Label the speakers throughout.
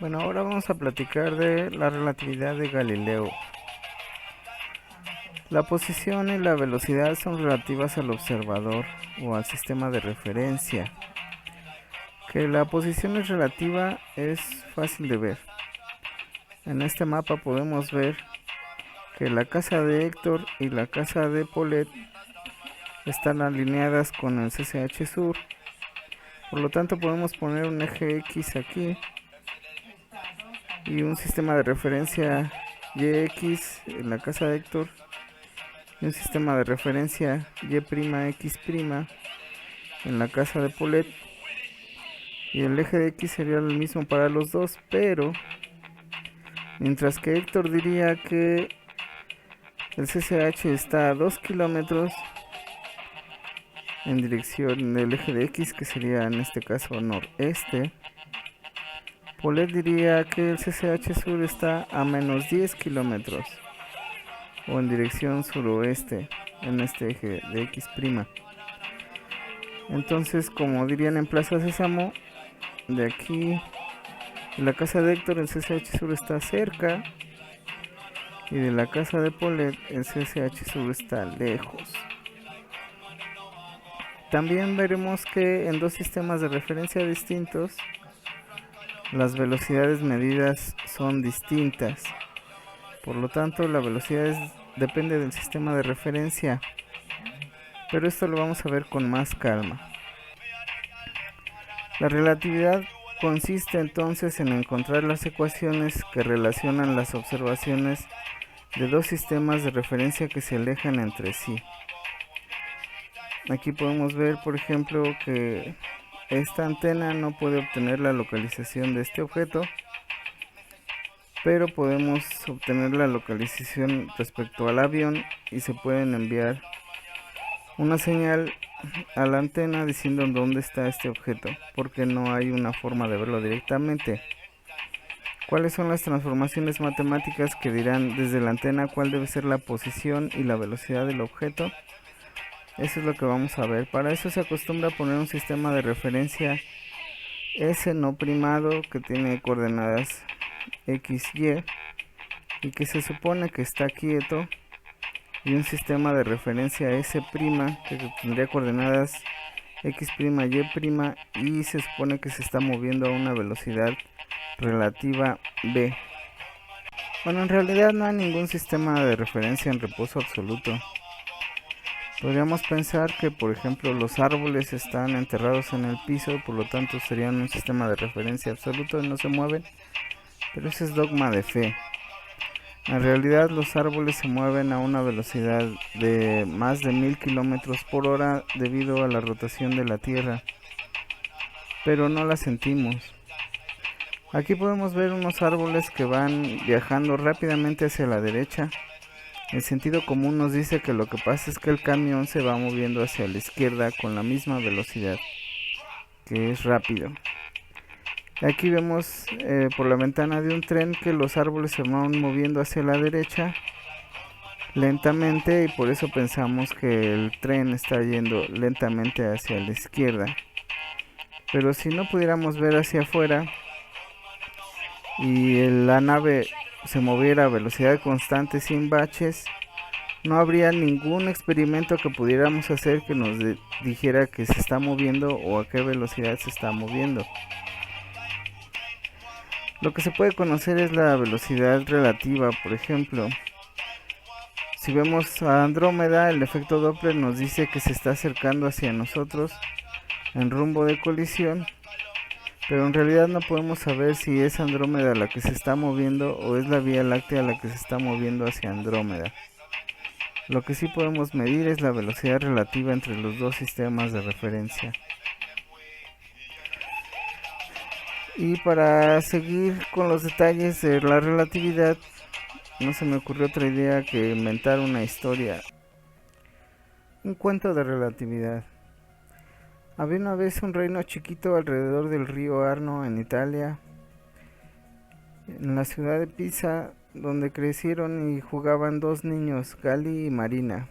Speaker 1: Bueno, ahora vamos a platicar de la relatividad de Galileo. La posición y la velocidad son relativas al observador o al sistema de referencia. Que la posición es relativa es fácil de ver. En este mapa podemos ver que la casa de Héctor y la casa de Paulette están alineadas con el CCH sur. Por lo tanto podemos poner un eje X aquí y un sistema de referencia YX en la casa de Héctor y un sistema de referencia Y'X' en la casa de Paulette, y el eje de X sería el mismo para los dos, pero mientras que Héctor diría que el CCH está a 2 kilómetros en dirección del eje de X, que sería en este caso noreste, Paulette diría que el CCH sur está a menos 10 kilómetros o en dirección suroeste en este eje de X'. Entonces, como dirían en Plaza Sésamo, de aquí de la casa de Héctor el CCH sur está cerca y de la casa de Paulette el CCH sur está lejos. También veremos que en dos sistemas de referencia distintos las velocidades medidas son distintas. Por lo tanto, la velocidad depende del sistema de referencia, pero esto lo vamos a ver con más calma. La relatividad consiste entonces en encontrar las ecuaciones que relacionan las observaciones de dos sistemas de referencia que se alejan entre sí. Aquí podemos ver, por ejemplo, que esta antena no puede obtener la localización de este objeto, pero podemos obtener la localización respecto al avión y se pueden enviar una señal a la antena diciendo dónde está este objeto, porque no hay una forma de verlo directamente. ¿Cuáles son las transformaciones matemáticas que dirán desde la antena cuál debe ser la posición y la velocidad del objeto? Eso es lo que vamos a ver. Para eso se acostumbra a poner un sistema de referencia S no primado que tiene coordenadas X, y que se supone que está quieto, y un sistema de referencia S' que tendría coordenadas X', Y', y se supone que se está moviendo a una velocidad relativa v. Bueno, en realidad no hay ningún sistema de referencia en reposo absoluto. Podríamos pensar que, por ejemplo, los árboles están enterrados en el piso, por lo tanto serían un sistema de referencia absoluto y no se mueven, pero ese es dogma de fe. En realidad los árboles se mueven a una velocidad de más de 1000 kilómetros por hora debido a la rotación de la Tierra, pero no la sentimos. Aquí podemos ver unos árboles que van viajando rápidamente hacia la derecha. El sentido común nos dice que lo que pasa es que el camión se va moviendo hacia la izquierda con la misma velocidad, que es rápido. Aquí vemos por la ventana de un tren que los árboles se van moviendo hacia la derecha lentamente, y por eso pensamos que el tren está yendo lentamente hacia la izquierda. Pero si no pudiéramos ver hacia afuera y la nave se moviera a velocidad constante sin baches, no habría ningún experimento que pudiéramos hacer que nos dijera que se está moviendo o a qué velocidad se está moviendo. Lo que se puede conocer es la velocidad relativa. Por ejemplo, si vemos a Andrómeda, el efecto Doppler nos dice que se está acercando hacia nosotros en rumbo de colisión, pero en realidad no podemos saber si es Andrómeda la que se está moviendo o es la Vía Láctea la que se está moviendo hacia Andrómeda. Lo que sí podemos medir es la velocidad relativa entre los dos sistemas de referencia. Y para seguir con los detalles de la relatividad, no se me ocurrió otra idea que inventar una historia. Un cuento de relatividad. Había una vez un reino chiquito alrededor del río Arno en Italia, en la ciudad de Pisa, donde crecieron y jugaban dos niños, Gali y Marina,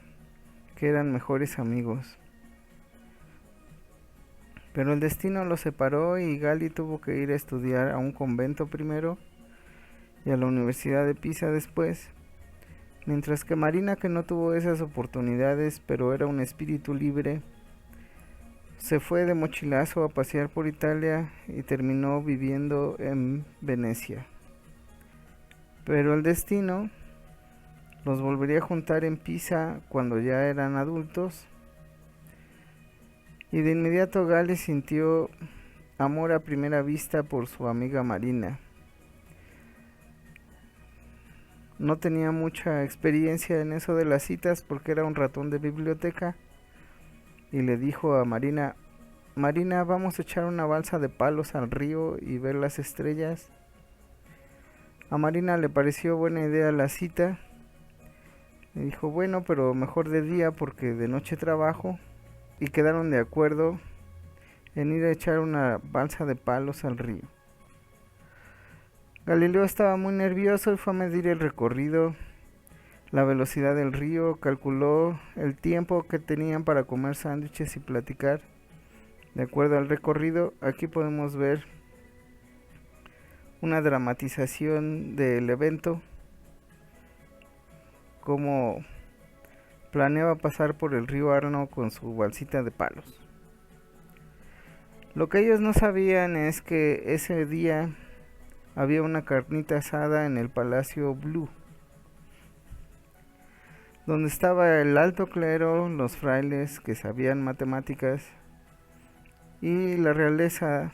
Speaker 1: que eran mejores amigos. Pero el destino los separó y Gali tuvo que ir a estudiar a un convento primero y a la Universidad de Pisa después, mientras que Marina, que no tuvo esas oportunidades pero era un espíritu libre, se fue de mochilazo a pasear por Italia y terminó viviendo en Venecia. Pero el destino los volvería a juntar en Pisa cuando ya eran adultos, y de inmediato Gali sintió amor a primera vista por su amiga Marina. No tenía mucha experiencia en eso de las citas porque era un ratón de biblioteca, y le dijo a Marina: Marina, vamos a echar una balsa de palos al río y ver las estrellas. A Marina le pareció buena idea la cita. Le dijo: bueno, pero mejor de día porque de noche trabajo. Y quedaron de acuerdo en ir a echar una balsa de palos al río. Galileo estaba muy nervioso y fue a medir el recorrido, la velocidad del río, calculó el tiempo que tenían para comer sándwiches y platicar. De acuerdo al recorrido, aquí podemos ver una dramatización del evento, como planeaba pasar por el río Arno con su balsita de palos. Lo que ellos no sabían es que ese día había una carnita asada en el Palacio Blue, donde estaba el alto clero, los frailes que sabían matemáticas y la realeza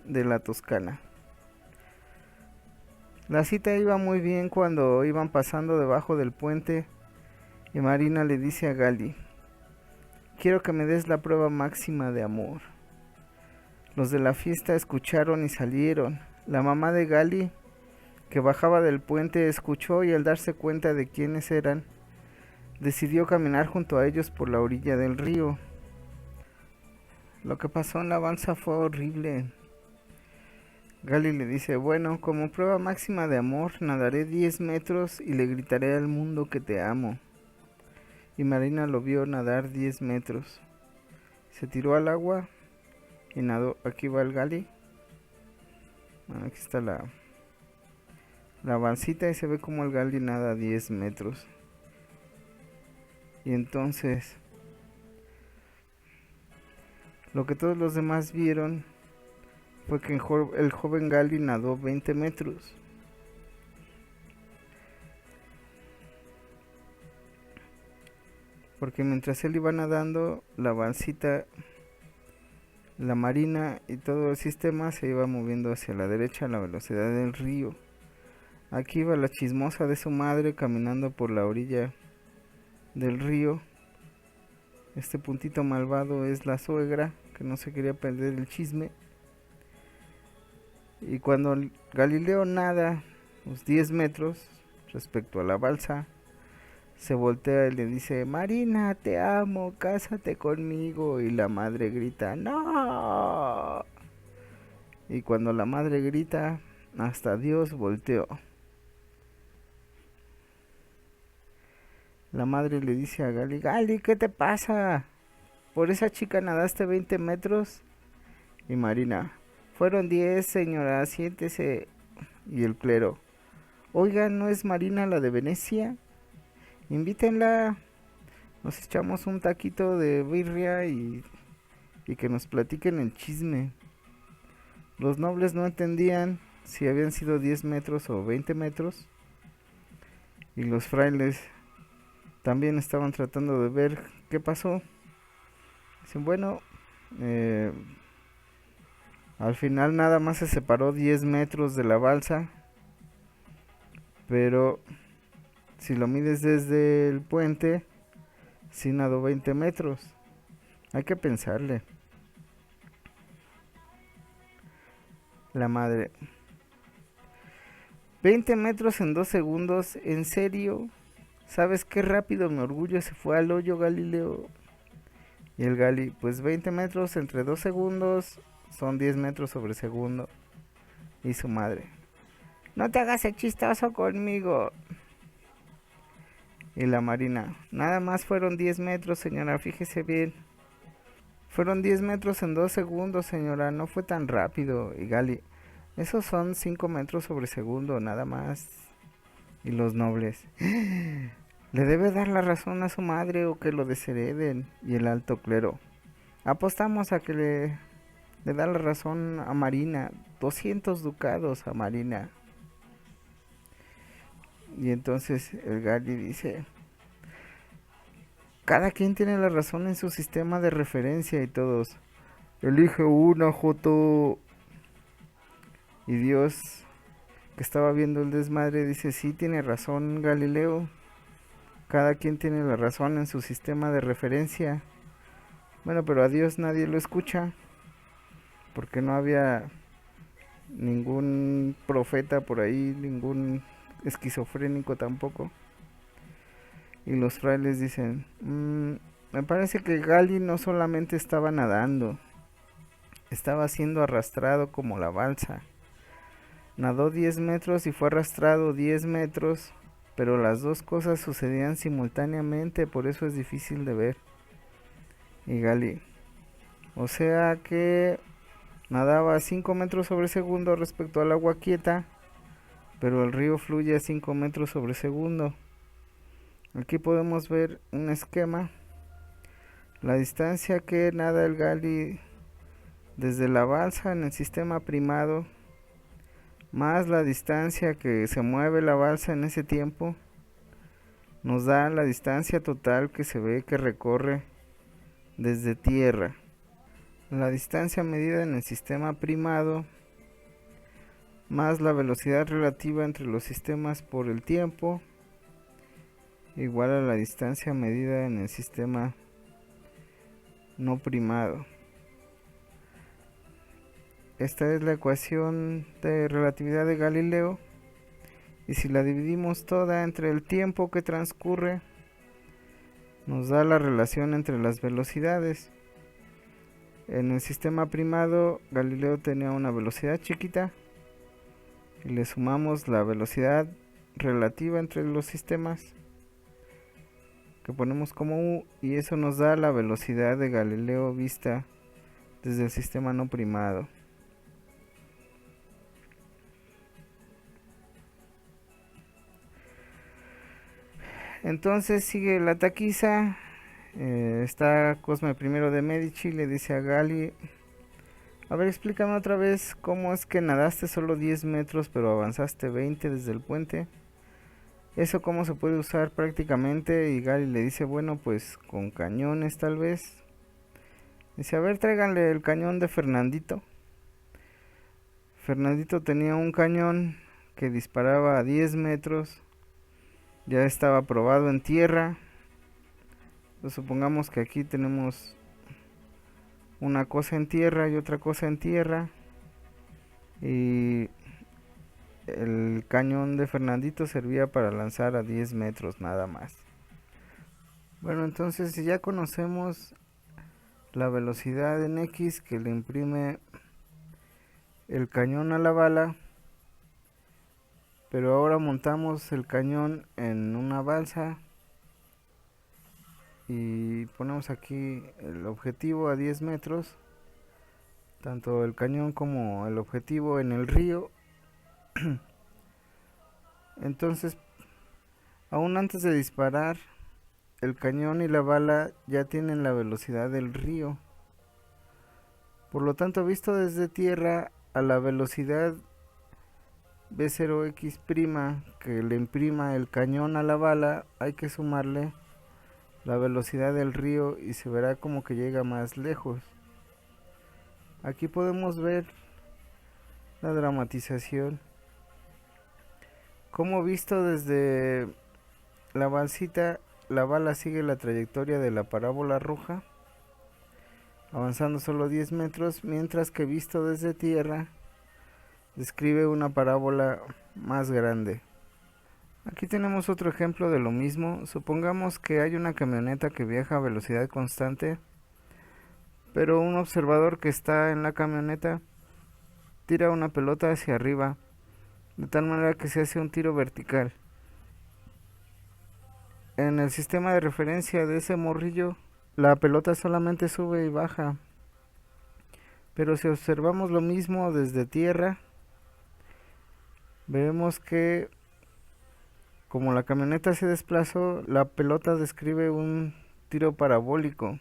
Speaker 1: de la Toscana. La cita iba muy bien cuando iban pasando debajo del puente y Marina le dice a Gali: quiero que me des la prueba máxima de amor. Los de la fiesta escucharon y salieron. La mamá de Gali, que bajaba del puente, escuchó y al darse cuenta de quiénes eran, decidió caminar junto a ellos por la orilla del río. Lo que pasó en la balsa fue horrible. Gali le dice: bueno, como prueba máxima de amor, nadaré 10 metros y le gritaré al mundo que te amo. Y Marina lo vio nadar 10 metros. Se tiró al agua y nadó. Aquí va el Gali. Bueno, aquí está la balsita y se ve como el Gali nada 10 metros. Y entonces, lo que todos los demás vieron fue que el joven Gali nadó 20 metros. Porque mientras él iba nadando, la balsita, la marina y todo el sistema se iba moviendo hacia la derecha a la velocidad del río. Aquí iba la chismosa de su madre caminando por la orilla del río. Este puntito malvado es la suegra, que no se quería perder el chisme. Y cuando Galileo nada los 10 metros respecto a la balsa, se voltea y le dice: Marina, te amo, cásate conmigo. Y la madre grita: ¡no! Y cuando la madre grita, hasta Dios volteó. La madre le dice a Gali: Gali, ¿qué te pasa? ¿Por esa chica nadaste 20 metros? Y Marina: fueron 10, señora, siéntese. Y el clero: oiga, ¿no es Marina la de Venecia? Invítenla, nos echamos un taquito de birria y que nos platiquen el chisme. Los nobles no entendían si habían sido 10 metros o 20 metros, y los frailes también estaban tratando de ver qué pasó. Dicen: bueno, al final nada más se separó 10 metros de la balsa, pero si lo mides desde el puente, sí nadó 20 metros. Hay que pensarle. La madre: 20 metros en 2 segundos, ¿en serio? ¿Sabes qué rápido mi orgullo se fue al hoyo, Galileo? Y el Gali: pues 20 metros entre 2 segundos son 10 metros sobre segundo. Y su madre: no te hagas el chistoso conmigo. Y la Marina: nada más fueron 10 metros, señora, fíjese bien. Fueron 10 metros en 2 segundos, señora, no fue tan rápido. Y Gali, esos son 5 metros sobre segundo, nada más. Y los nobles, le debe dar la razón a su madre o que lo deshereden. Y el alto clero, apostamos a que le da la razón a Marina. 200 ducados a Marina. Y entonces el Gali dice, cada quien tiene la razón en su sistema de referencia y todos, elige una, Joto. Y Dios, que estaba viendo el desmadre, dice, sí, tiene razón Galileo. Cada quien tiene la razón en su sistema de referencia. Bueno, pero a Dios nadie lo escucha, porque no había ningún profeta por ahí, ningún esquizofrénico tampoco. Y los frailes dicen, me parece que Gali no solamente estaba nadando, estaba siendo arrastrado como la balsa. Nadó 10 metros y fue arrastrado 10 metros, pero las dos cosas sucedían simultáneamente, por eso es difícil de ver. Y Gali, o sea que nadaba a 5 metros sobre segundo respecto al agua quieta, pero el río fluye a 5 metros sobre segundo. Aquí podemos ver un esquema. La distancia que nada el Gali desde la balsa en el sistema primado, más la distancia que se mueve la balsa en ese tiempo, nos da la distancia total que se ve que recorre desde tierra. La distancia medida en el sistema primado, más la velocidad relativa entre los sistemas por el tiempo, igual a la distancia medida en el sistema no primado. Esta es la ecuación de relatividad de Galileo, y si la dividimos toda entre el tiempo que transcurre, nos da la relación entre las velocidades. En el sistema primado, Galileo tenía una velocidad chiquita, y le sumamos la velocidad relativa entre los sistemas, que ponemos como U, y eso nos da la velocidad de Galileo vista desde el sistema no primado. Entonces sigue la taquiza. Está Cosme I de Medici, le dice a Gali, a ver, explícame otra vez cómo es que nadaste solo 10 metros pero avanzaste 20 desde el puente. Eso cómo se puede usar prácticamente. Y Gali le dice, bueno, pues con cañones tal vez. Dice, a ver, tráiganle el cañón de Fernandito. Fernandito tenía un cañón que disparaba a 10 metros. Ya estaba probado en tierra. Pues supongamos que aquí tenemos una cosa en tierra y otra cosa en tierra. Y el cañón de Fernandito servía para lanzar a 10 metros nada más. Bueno, entonces si ya conocemos la velocidad en X que le imprime el cañón a la bala, pero ahora montamos el cañón en una balsa y ponemos aquí el objetivo a 10 metros, tanto el cañón como el objetivo en el río. Entonces, aún antes de disparar, el cañón y la bala ya tienen la velocidad del río. Por lo tanto, visto desde tierra, a la velocidad V0x' que le imprima el cañón a la bala, hay que sumarle la velocidad del río y se verá como que llega más lejos. Aquí podemos ver la dramatización. Como visto desde la balsita, la bala sigue la trayectoria de la parábola roja, avanzando solo 10 metros, mientras que visto desde tierra, describe una parábola más grande. Aquí tenemos otro ejemplo de lo mismo. Supongamos que hay una camioneta que viaja a velocidad constante, pero un observador que está en la camioneta tira una pelota hacia arriba, de tal manera que se hace un tiro vertical. En el sistema de referencia de ese morrillo la pelota solamente sube y baja. Pero si observamos lo mismo desde tierra, vemos que como la camioneta se desplazó, la pelota describe un tiro parabólico.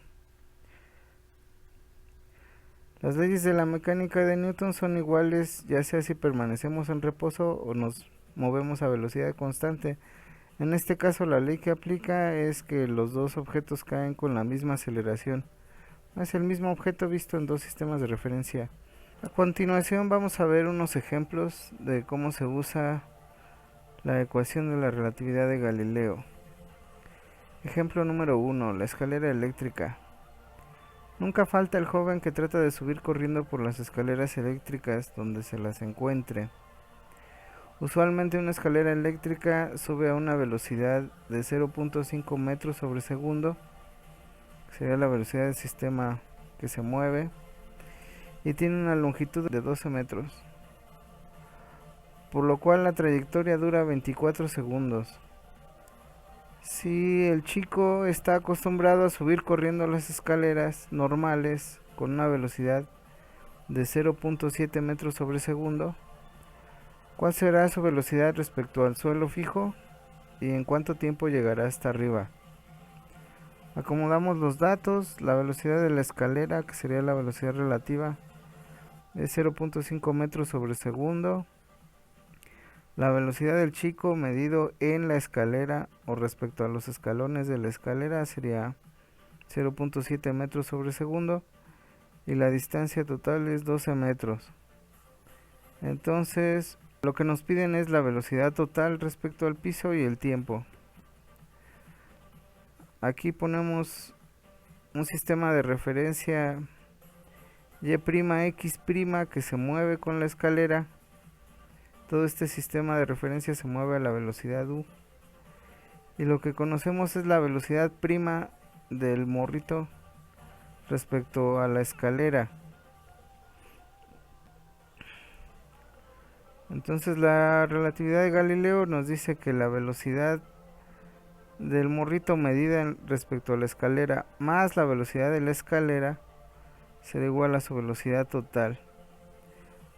Speaker 1: Las leyes de la mecánica de Newton son iguales, ya sea si permanecemos en reposo o nos movemos a velocidad constante. En este caso, la ley que aplica es que los dos objetos caen con la misma aceleración. Es el mismo objeto visto en dos sistemas de referencia. A continuación vamos a ver unos ejemplos de cómo se usa la ecuación de la relatividad de Galileo. Ejemplo número 1. La escalera eléctrica. Nunca falta el joven que trata de subir corriendo por las escaleras eléctricas donde se las encuentre. Usualmente una escalera eléctrica sube a una velocidad de 0.5 metros sobre segundo, que sería la velocidad del sistema que se mueve, y tiene una longitud de 12 metros, por lo cual la trayectoria dura 24 segundos. Si el chico está acostumbrado a subir corriendo las escaleras normales con una velocidad de 0.7 metros sobre segundo, ¿cuál será su velocidad respecto al suelo fijo y en cuánto tiempo llegará hasta arriba? Acomodamos los datos. La velocidad de la escalera, que sería la velocidad relativa, es 0.5 metros sobre segundo. La velocidad del chico medido en la escalera o respecto a los escalones de la escalera sería 0.7 metros sobre segundo y la distancia total es 12 metros. Entonces, lo que nos piden es la velocidad total respecto al piso y el tiempo. Aquí ponemos un sistema de referencia Y', X', que se mueve con la escalera. Todo este sistema de referencia se mueve a la velocidad u. Y lo que conocemos es la velocidad prima del morrito respecto a la escalera. Entonces la relatividad de Galileo nos dice que la velocidad del morrito medida respecto a la escalera más la velocidad de la escalera será igual a su velocidad total.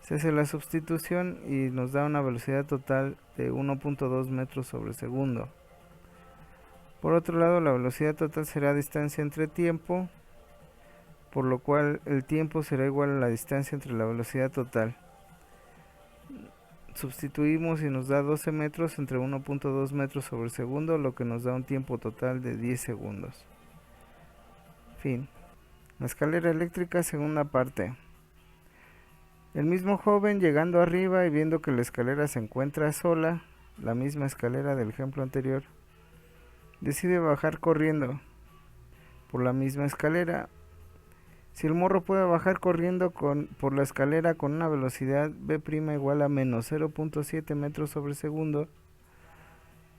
Speaker 1: Se hace la sustitución y nos da una velocidad total de 1.2 metros sobre segundo. Por otro lado, la velocidad total será distancia entre tiempo, por lo cual el tiempo será igual a la distancia entre la velocidad total. Sustituimos y nos da 12 metros entre 1.2 metros sobre segundo, lo que nos da un tiempo total de 10 segundos. Fin. La escalera eléctrica, segunda parte. El mismo joven llegando arriba y viendo que la escalera se encuentra sola, la misma escalera del ejemplo anterior, decide bajar corriendo por la misma escalera. Si el morro puede bajar corriendo por la escalera con una velocidad B' igual a menos 0.7 metros sobre segundo,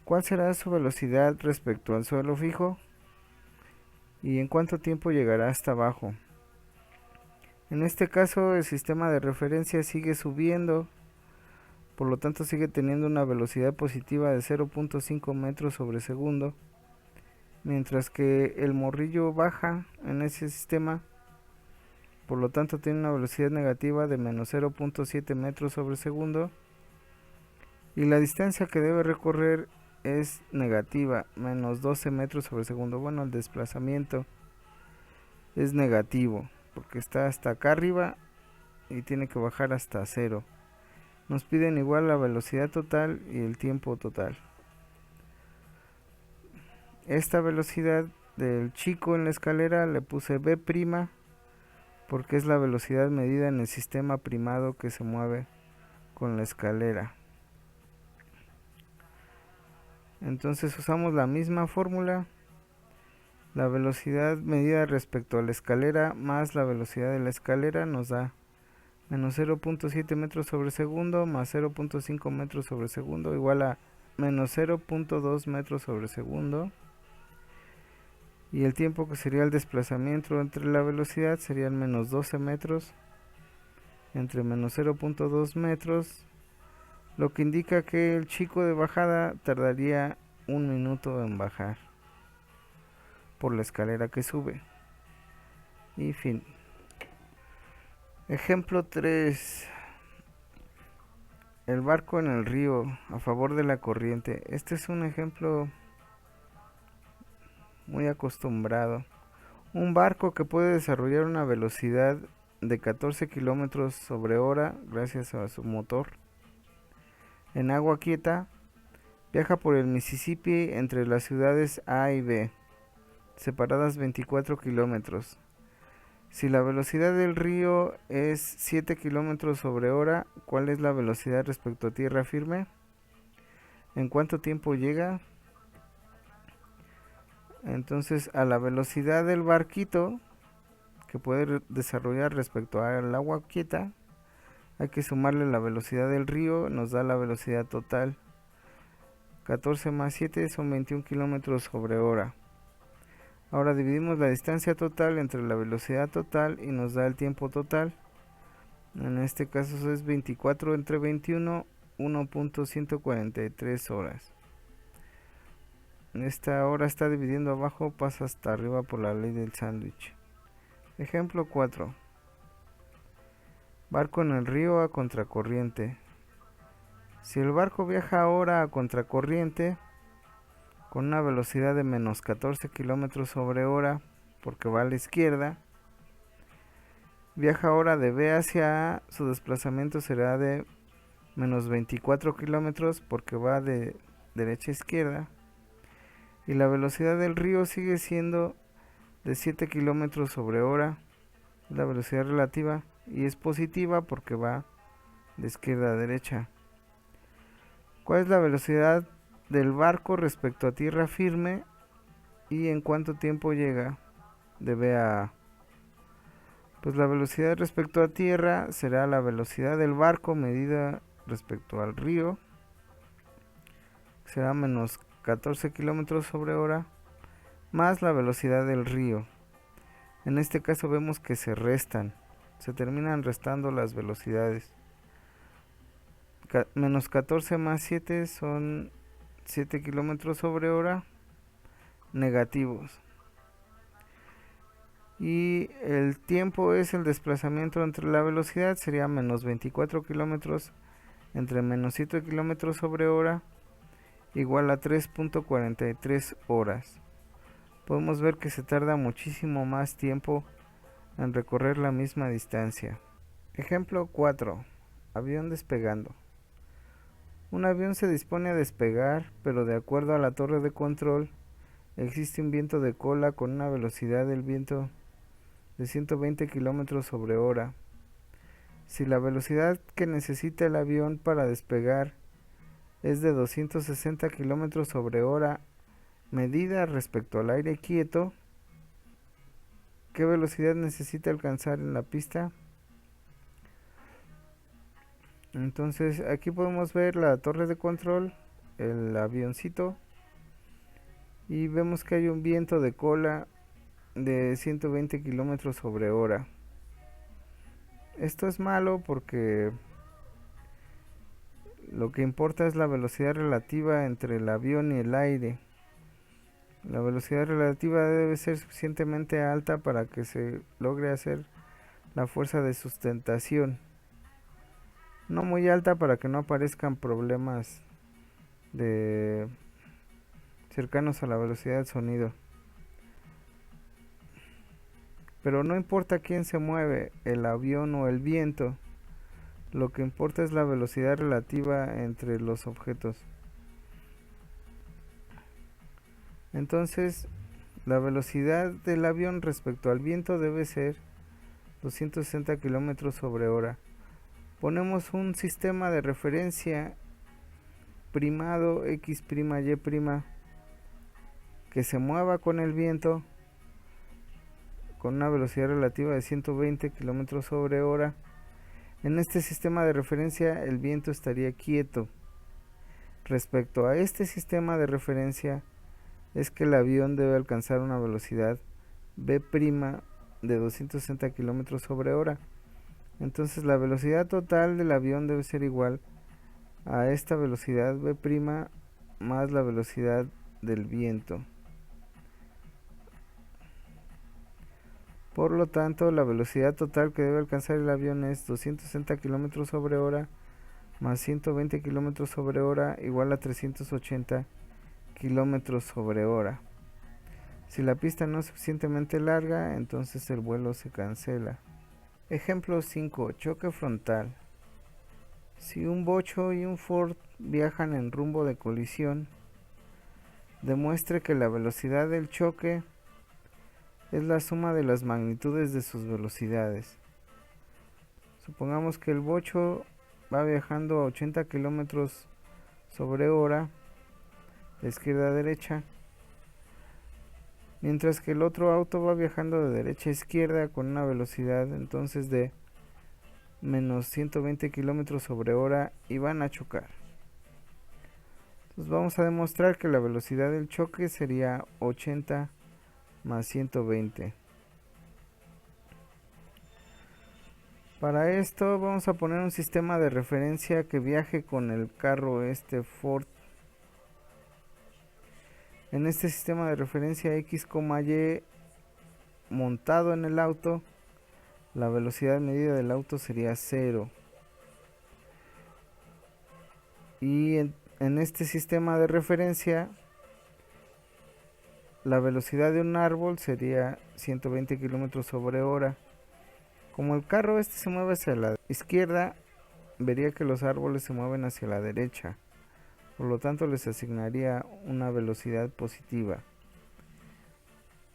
Speaker 1: ¿cuál será su velocidad respecto al suelo fijo? ¿Y en cuánto tiempo llegará hasta abajo? En este caso el sistema de referencia sigue subiendo, por lo tanto sigue teniendo una velocidad positiva de 0.5 metros sobre segundo, mientras que el morrillo baja en ese sistema, por lo tanto tiene una velocidad negativa de menos 0.7 metros sobre segundo, y la distancia que debe recorrer es negativa, menos 12 metros sobre segundo. Bueno, el desplazamiento es negativo porque está hasta acá arriba y tiene que bajar hasta cero. Nos piden igual la velocidad total y el tiempo total. Esta velocidad del chico en la escalera le puse B' porque es la velocidad medida en el sistema primado que se mueve con la escalera. Entonces usamos la misma fórmula. La velocidad medida respecto a la escalera más la velocidad de la escalera nos da menos 0.7 metros sobre segundo más 0.5 metros sobre segundo igual a menos 0.2 metros sobre segundo. Y el tiempo, que sería el desplazamiento entre la velocidad, serían menos 12 metros entre menos 0.2 metros, lo que indica que el chico de bajada tardaría 1 minuto en bajar. por la escalera que sube. Y fin. Ejemplo 3. El barco en el río a favor de la corriente. Este es un ejemplo muy acostumbrado. Un barco que puede desarrollar una velocidad de 14 kilómetros sobre hora gracias a su motor. En agua quieta, viaja por el Mississippi entre las ciudades A y B, separadas 24 kilómetros. Si la velocidad del río es 7 kilómetros sobre hora, ¿cuál es la velocidad respecto a tierra firme? ¿En cuánto tiempo llega? Entonces, a la velocidad del barquito que puede desarrollar respecto al agua quieta, hay que sumarle la velocidad del río, nos da la velocidad total. 14 más 7 son 21 kilómetros sobre hora. Ahora dividimos la distancia total entre la velocidad total y nos da el tiempo total. En este caso es 24 entre 21, 1.143 horas. Esta hora está dividiendo abajo, pasa hasta arriba por la ley del sándwich. Ejemplo 4. Barco en el río a contracorriente. Si el barco viaja ahora a contracorriente, con una velocidad de menos 14 kilómetros sobre hora, porque va a la izquierda, viaja ahora de B hacia A, su desplazamiento será de menos 24 kilómetros, porque va de derecha a izquierda, y la velocidad del río sigue siendo de 7 kilómetros sobre hora, la velocidad relativa, y es positiva porque va de izquierda a derecha. ¿Cuál es la velocidad del barco respecto a tierra firme y en cuánto tiempo llega de B a A? Pues la velocidad respecto a tierra será la velocidad del barco medida respecto al río, será menos 14 kilómetros sobre hora, más la velocidad del río. En este caso vemos que se restan, se terminan restando las velocidades. Menos 14 más 7 son 7 kilómetros sobre hora negativos. Y el tiempo es el desplazamiento entre la velocidad, sería menos 24 kilómetros entre menos 7 kilómetros sobre hora igual a 3.43 horas. Podemos ver que se tarda muchísimo más tiempo en recorrer la misma distancia. Ejemplo 4. Avión despegando. Un avión se dispone a despegar, pero de acuerdo a la torre de control, existe un viento de cola con una velocidad del viento de 120 kilómetros sobre hora. Si la velocidad que necesita el avión para despegar es de 260 kilómetros sobre hora, medida respecto al aire quieto, ¿qué velocidad necesita alcanzar en la pista? Entonces aquí podemos ver la torre de control, el avioncito, y vemos que hay un viento de cola de 120 kilómetros sobre hora. Esto es malo porque lo que importa es la velocidad relativa entre el avión y el aire. La velocidad relativa debe ser suficientemente alta para que se logre hacer la fuerza de sustentación. No muy alta para que no aparezcan problemas de cercanos a la velocidad del sonido. Pero no importa quién se mueve, el avión o el viento, lo que importa es la velocidad relativa entre los objetos. Entonces, la velocidad del avión respecto al viento debe ser 260 kilómetros sobre hora. Ponemos un sistema de referencia primado x', y', que se mueva con el viento con una velocidad relativa de 120 kilómetros sobre hora. En este sistema de referencia el viento estaría quieto. Respecto a este sistema de referencia es que el avión debe alcanzar una velocidad v' de 260 kilómetros sobre hora. Entonces la velocidad total del avión debe ser igual a esta velocidad v' más la velocidad del viento. Por lo tanto, la velocidad total que debe alcanzar el avión es 260 km sobre hora más 120 km sobre hora igual a 380 km sobre hora. Si la pista no es suficientemente larga, entonces el vuelo se cancela. Ejemplo 5. Choque frontal. Si un bocho y un Ford viajan en rumbo de colisión, demuestre que la velocidad del choque es la suma de las magnitudes de sus velocidades. Supongamos que el bocho va viajando a 80 km sobre hora de izquierda a derecha, mientras que el otro auto va viajando de derecha a izquierda con una velocidad entonces de menos 120 km sobre hora y van a chocar. Entonces vamos a demostrar que la velocidad del choque sería 80 más 120. Para esto vamos a poner un sistema de referencia que viaje con el carro Ford. En este sistema de referencia X, Y montado en el auto, la velocidad medida del auto sería 0. Y en este sistema de referencia la velocidad de un árbol sería 120 km sobre hora. Como el carro se mueve hacia la izquierda, vería que los árboles se mueven hacia la derecha. Por lo tanto, les asignaría una velocidad positiva.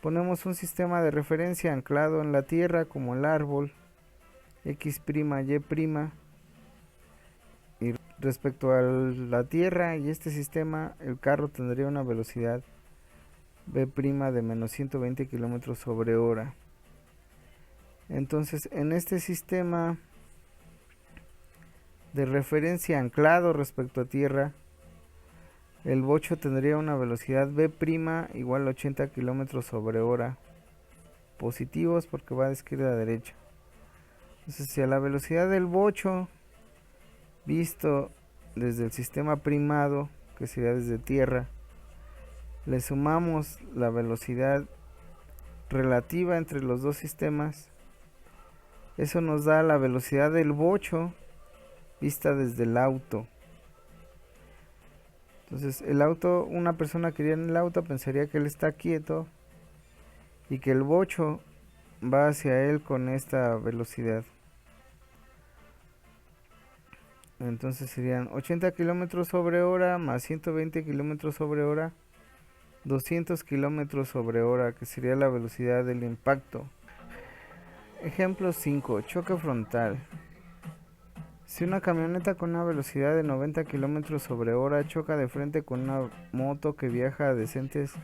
Speaker 1: Ponemos un sistema de referencia anclado en la tierra como el árbol X', Y'. Y respecto a la tierra y este sistema, el carro tendría una velocidad B' de menos 120 km sobre hora. Entonces, en este sistema de referencia anclado respecto a tierra, el bocho tendría una velocidad B' igual a 80 km sobre hora, positivos porque va de izquierda a derecha. Entonces, si a la velocidad del bocho, visto desde el sistema primado, que sería desde tierra, le sumamos la velocidad relativa entre los dos sistemas, eso nos da la velocidad del bocho vista desde el auto. Entonces el auto, una persona que iría en el auto pensaría que él está quieto y que el bocho va hacia él con esta velocidad. Entonces serían 80 km sobre hora más 120 km sobre hora, 200 km sobre hora, que sería la velocidad del impacto. Ejemplo 5. Choque frontal. Si una camioneta con una velocidad de 90 km sobre hora choca de frente con una moto que viaja a decentes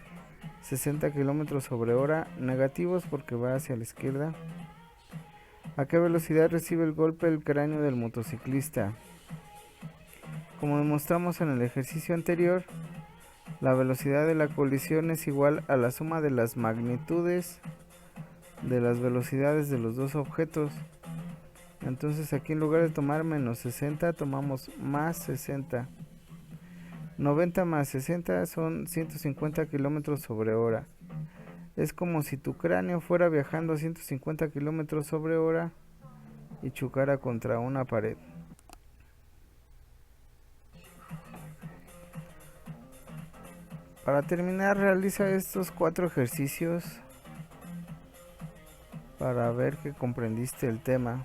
Speaker 1: 60 km sobre hora, negativos porque va hacia la izquierda, ¿a qué velocidad recibe el golpe el cráneo del motociclista? Como demostramos en el ejercicio anterior, la velocidad de la colisión es igual a la suma de las magnitudes de las velocidades de los dos objetos. Entonces aquí en lugar de tomar menos 60 tomamos más 60. 90 más 60 son 150 km sobre hora. Es como si tu cráneo fuera viajando a 150 km sobre hora y chocara contra una pared. Para terminar, realiza estos 4 ejercicios para ver que comprendiste el tema.